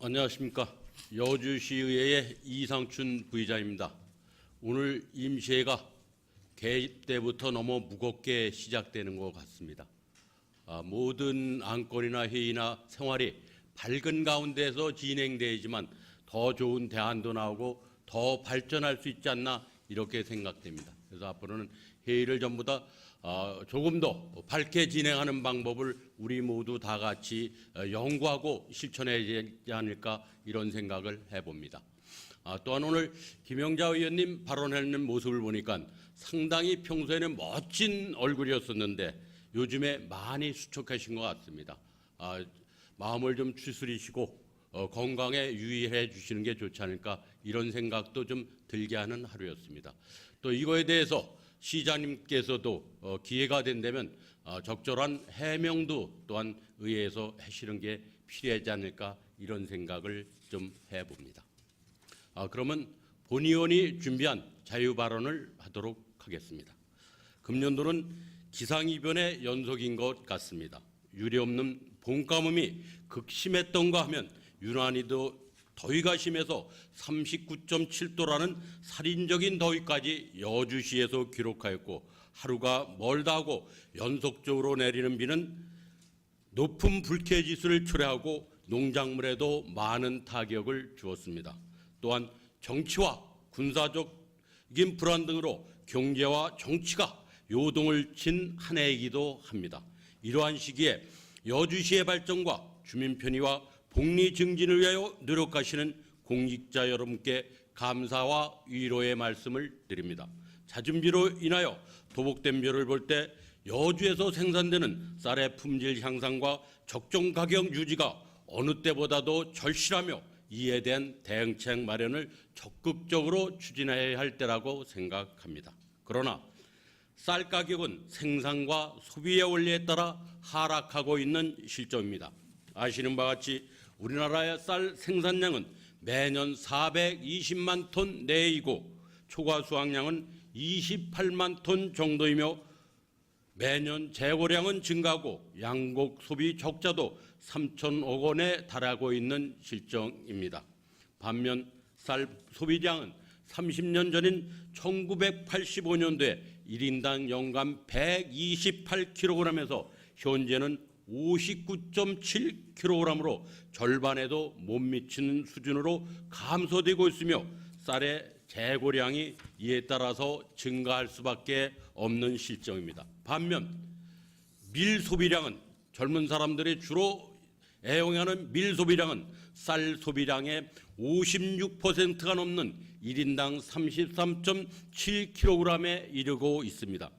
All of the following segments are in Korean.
안녕하십니까. 여주시의회의 이상춘 부의장입니다. 오늘 임시회가 개입 때부터 너무 무겁게 시작되는 것 같습니다. 모든 안건이나 회의나 생활이 밝은 가운데서 진행되지만 더 좋은 대안도 나오고 더 발전할 수 있지 않나 이렇게 생각됩니다. 그래서 앞으로는 회의를 전부 다 조금 더 밝게 진행하는 방법을 우리 모두 다 같이 연구하고 실천해야 되지 않을까 이런 생각을 해봅니다. 또한 오늘 김영자 의원님 발언하는 모습을 보니까 상당히 평소에는 멋진 얼굴이었었는데 요즘에 많이 수척하신 것 같습니다. 마음을 좀 추스리시고 건강에 유의해 주시는 게 좋지 않을까 이런 생각도 좀 들게 하는 하루였습니다. 또 이거에 대해서 시장님께서도 기회가 된다면 적절한 해명도 또한 의회에서 하시는 게 필요하지 않을까 이런 생각을 좀 해봅니다. 그러면 본 의원이 준비한 자유 발언을 하도록 하겠습니다. 금년도는 기상이변의 연속인 것 같습니다. 유례없는 봄가뭄이 극심했던가 하면 유난히도 더위가 심해서 39.7도라는 살인적인 더위까지 여주시에서 기록하였고 하루가 멀다 하고 연속적으로 내리는 비는 높은 불쾌지수를 초래하고 농작물에도 많은 타격을 주었습니다. 또한 정치와 군사적인 불안 등으로 경제와 정치가 요동을 친 한 해이기도 합니다. 이러한 시기에 여주시의 발전과 주민 편의와 복리 증진을 위하여 노력하시는 공직자 여러분께 감사와 위로의 말씀을 드립니다. 잦은 비로 인하여 도복된 벼를 볼 때 여주에서 생산되는 쌀의 품질 향상과 적정 가격 유지가 어느 때보다도 절실하며 이에 대한 대응책 마련을 적극적으로 추진해야 할 때라고 생각합니다. 그러나 쌀 가격은 생산과 소비의 원리에 따라 하락하고 있는 실정입니다. 아시는 바와 같이 우리나라의 쌀 생산량은 매년 420만 톤 내이고 초과 수확량은 28만 톤 정도이며 매년 재고량은 증가하고 양곡 소비 적자도 3천억 원에 달하고 있는 실정입니다. 반면 쌀 소비량은 30년 전인 1985년도에 1인당 연간 128kg에서 현재는 59.7kg으로 절반에도 못 미치는 수준으로 감소되고 있으며 쌀의 재고량이 이에 따라서 증가할 수밖에 없는 실정입니다. 반면 밀 소비량은 젊은 사람들이 주로 애용하는 밀 소비량은 쌀 소비량의 56%가 넘는 1인당 33.7kg에 이르고 있습니다.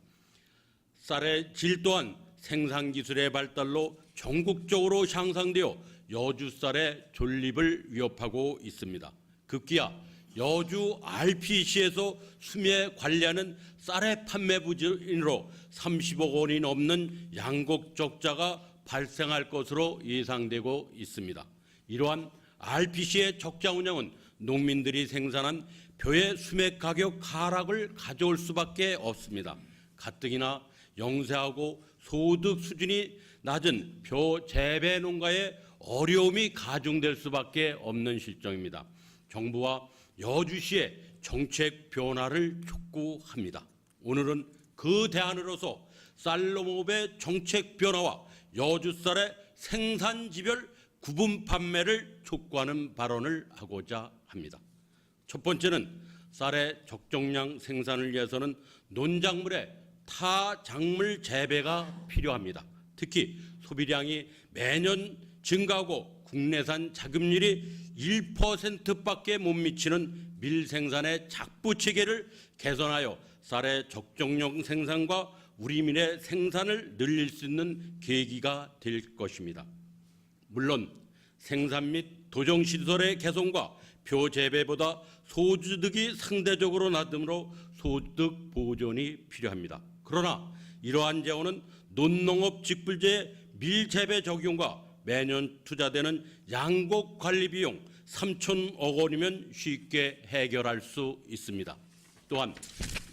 쌀의 질 또한 생산기술의 발달로 전국적으로 향상되어 여주쌀의 존립을 위협하고 있습니다. 급기야 여주 RPC에서 수매 관리하는 쌀의 판매 부진으로 30억 원이 넘는 양곡 적자가 발생할 것으로 예상되고 있습니다. 이러한 RPC의 적자 운영은 농민들이 생산한 벼의 수매 가격 하락을 가져올 수밖에 없습니다. 가뜩이나 영세하고 소득 수준이 낮은 벼 재배 농가의 어려움이 가중될 수밖에 없는 실정입니다. 정부와 여주시의 정책 변화를 촉구합니다. 오늘은 그 대안으로서 쌀농업의 정책 변화와 여주쌀의 생산지별 구분 판매를 촉구하는 발언을 하고자 합니다. 첫 번째는 쌀의 적정량 생산을 위해서는 논작물의 타작물 재배가 필요합니다. 특히 소비량이 매년 증가하고 국내산 자급률이 1%밖에 못 미치는 밀 생산의 작부 체계를 개선하여 쌀의 적정량 생산과 우리 밀의 생산을 늘릴 수 있는 계기가 될 것입니다. 물론 생산 및 도정시설의 개선과 벼 재배보다 소득이 상대적으로 낮으므로 소득 보존이 필요합니다. 그러나 이러한 재원은 논농업 직불제 밀재배 적용과 매년 투자되는 양곡 관리 비용 3천억 원이면 쉽게 해결할 수 있습니다. 또한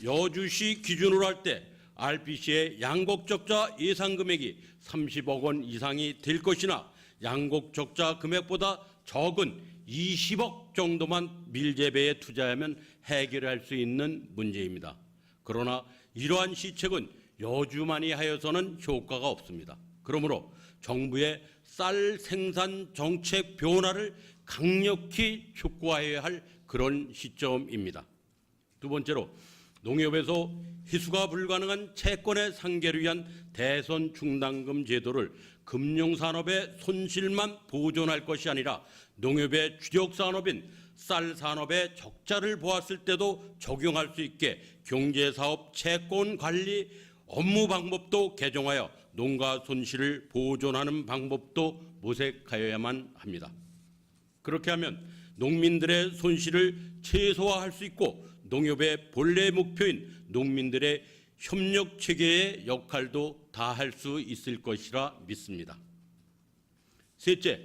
여주시 기준으로 할 때 RPC의 양곡 적자 예상 금액이 30억 원 이상이 될 것이나 양곡 적자 금액보다 적은 20억 정도만 밀재배에 투자하면 해결할 수 있는 문제입니다. 그러나 이러한 시책은 여주만이 하여서는 효과가 없습니다. 그러므로 정부의 쌀 생산 정책 변화를 강력히 촉구해야 할 그런 시점입니다. 두 번째로 농협에서 희수가 불가능한 채권의 상계를 위한 대손 충당금 제도를 금융산업의 손실만 보존할 것이 아니라 농협의 주력 산업인 쌀 산업의 적자를 보았을 때도 적용할 수 있게 경제사업 채권 관리 업무 방법도 개정하여 농가 손실을 보존하는 방법도 모색하여야만 합니다. 그렇게 하면 농민들의 손실을 최소화할 수 있고 농협의 본래 목표인 농민들의 협력 체계의 역할도 다할 수 있을 것이라 믿습니다. 셋째,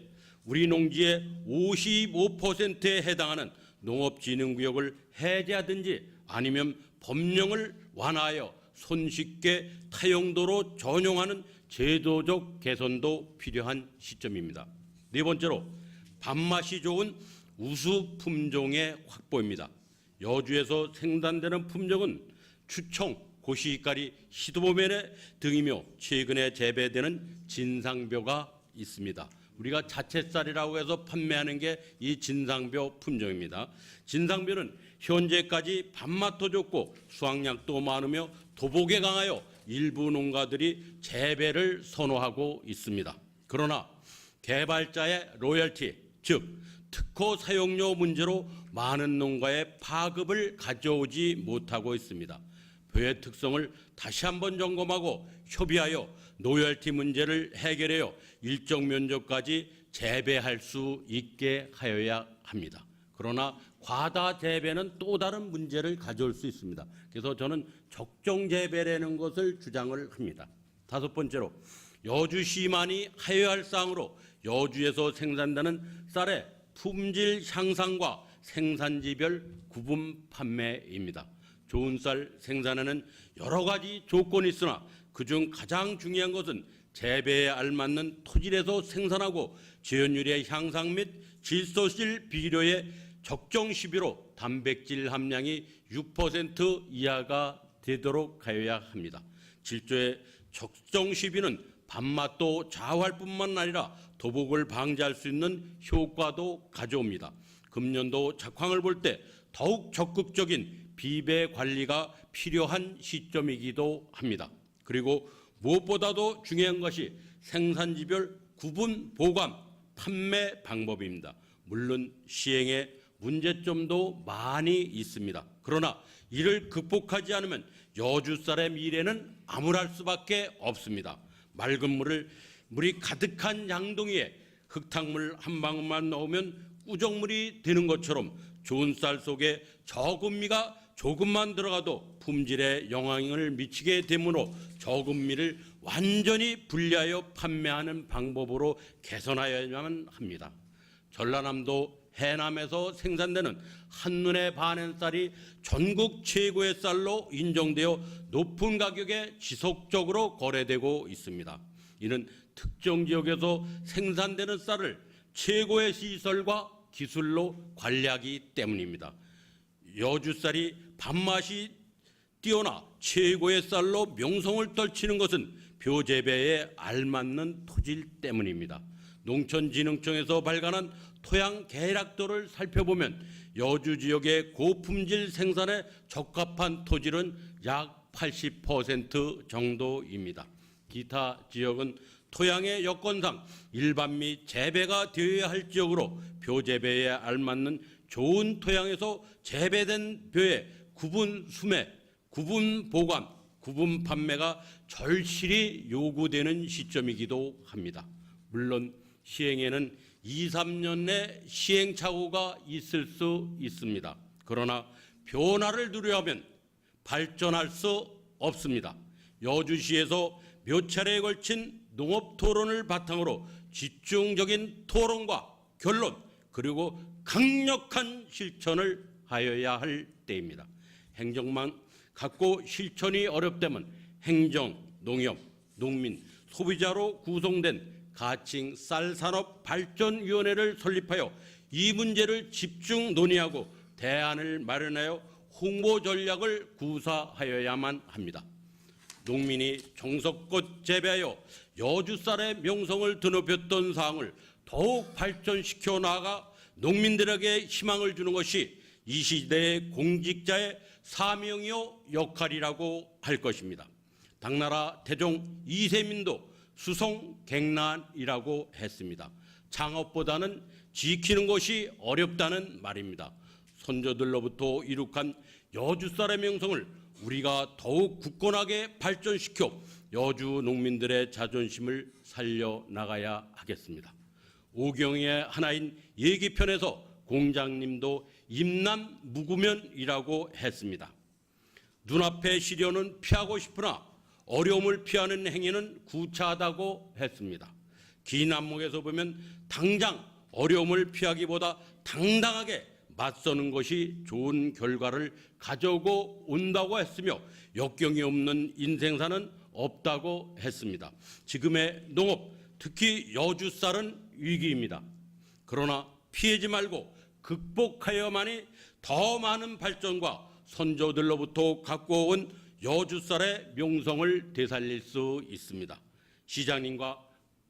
우리 농지의 55%에 해당하는 농업진흥구역을 해제하든지 아니면 법령을 완화하여 손쉽게 타용도로 전용하는 제도적 개선도 필요한 시점입니다. 네 번째로 밥맛이 좋은 우수 품종의 확보입니다. 여주에서 생산되는 품종은 추청, 고시가리, 시도보메 등이며 최근에 재배되는 진상벼가 있습니다. 우리가 자체쌀이라고 해서 판매하는 게 이 진상벼 품종입니다. 진상벼는 현재까지 밥맛도 좋고 수확량도 많으며 도복에 강하여 일부 농가들이 재배를 선호하고 있습니다. 그러나 개발자의 로열티, 즉 특허 사용료 문제로 많은 농가의 파급을 가져오지 못하고 있습니다. 벼의 특성을 다시 한번 점검하고 협의하여 로열티 문제를 해결하여 일정 면적까지 재배할 수 있게 하여야 합니다. 그러나 과다 재배는 또 다른 문제를 가져올 수 있습니다. 그래서 저는 적정 재배라는 것을 주장을 합니다. 다섯 번째로 여주시만이 하여야 할 사항으로 여주에서 생산되는 쌀의 품질 향상과 생산지별 구분 판매입니다. 좋은 쌀 생산에는 여러 가지 조건이 있으나 그중 가장 중요한 것은 재배에 알맞는 토질에서 생산하고 지연율의 향상 및 질소질 비료의 적정 시비로 단백질 함량이 6% 이하가 되도록 하여야 합니다. 질소의 적정 시비는 밥맛도 좌우할 뿐만 아니라 도복을 방지할 수 있는 효과도 가져옵니다. 금년도 작황을 볼 때 더욱 적극적인 비배 관리가 필요한 시점이기도 합니다. 그리고 무엇보다도 중요한 것이 생산지별 구분 보관 판매 방법입니다. 물론 시행에 문제점도 많이 있습니다. 그러나 이를 극복하지 않으면 여주쌀의 미래는 암울할 수밖에 없습니다. 맑은 물이 가득한 양동이에 흙탕물 한 방울만 넣으면 꾸정물이 되는 것처럼 좋은 쌀 속에 적은 미가 조금만 들어가도 품질에 영향을 미치게 되므로 적은 미를 완전히 분리하여 판매하는 방법으로 개선하여야만 합니다. 전라남도 해남에서 생산되는 한눈에 반한 쌀이 전국 최고의 쌀로 인정되어 높은 가격에 지속적으로 거래되고 있습니다. 이는 특정 지역에서 생산되는 쌀을 최고의 시설과 기술로 관리하기 때문입니다. 여주쌀이 밥맛이 뛰어나 최고의 쌀로 명성을 떨치는 것은 벼재배에 알맞는 토질 때문입니다. 농촌진흥청에서 발간한 토양 계략도를 살펴보면 여주 지역의 고품질 생산에 적합한 토질은 약 80% 정도입니다. 기타 지역은 토양의 여건상 일반 및 재배가 되어야 할 지역으로 벼재배에 알맞는 좋은 토양에서 재배된 벼의 구분 수매, 구분 보관, 구분 판매가 절실히 요구되는 시점이기도 합니다. 물론 시행에는 2, 3년 내 시행착오가 있을 수 있습니다. 그러나 변화를 누려하면 발전할 수 없습니다. 여주시에서 몇 차례에 걸친 농업토론을 바탕으로 집중적인 토론과 결론 그리고 강력한 실천을 하여야 할 때입니다. 행정만 갖고 실천이 어렵다면 행정, 농협, 농민, 소비자로 구성된 가칭 쌀산업발전위원회를 설립하여 이 문제를 집중 논의하고 대안을 마련하여 홍보 전략을 구사하여야만 합니다. 농민이 정성껏 재배하여 여주쌀의 명성을 드높였던 사항을 더욱 발전시켜 나아가 농민들에게 희망을 주는 것이 이 시대의 공직자의 사명이요 역할이라고 할 것입니다. 당나라 태종 이세민도 수성갱란이라고 했습니다. 창업보다는 지키는 것이 어렵다는 말입니다. 선조들로부터 이룩한 여주쌀의 명성을 우리가 더욱 굳건하게 발전시켜 여주 농민들의 자존심을 살려나가야 하겠습니다. 오경의 하나인 예기편에서 공장님도 임남무구면이라고 했습니다. 눈앞의 시련은 피하고 싶으나 어려움을 피하는 행위는 구차하다고 했습니다. 긴 안목에서 보면 당장 어려움을 피하기보다 당당하게 맞서는 것이 좋은 결과를 가져오고 온다고 했으며 역경이 없는 인생사는 없다고 했습니다. 지금의 농업, 특히 여주쌀은 위기입니다. 그러나 피하지 말고 극복하여만이 더 많은 발전과 선조들로부터 갖고 온 여주쌀의 명성을 되살릴 수 있습니다. 시장님과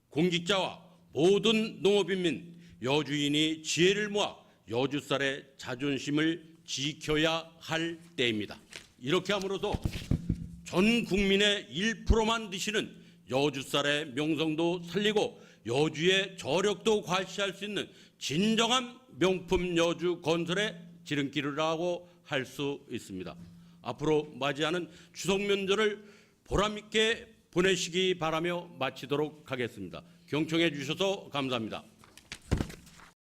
공직자와 모든 농업인민, 여주인이 지혜를 모아 여주쌀의 자존심을 지켜야 할 때입니다. 이렇게 함으로써 전 국민의 1%만 드시는 여주쌀의 명성도 살리고 여주의 저력도 과시할 수 있는 진정한 명품 여주 건설의 지름길이라고 할 수 있습니다. 앞으로 맞이하는 추석 명절을 보람 있게 보내시기 바라며 마치도록 하겠습니다. 경청해 주셔서 감사합니다.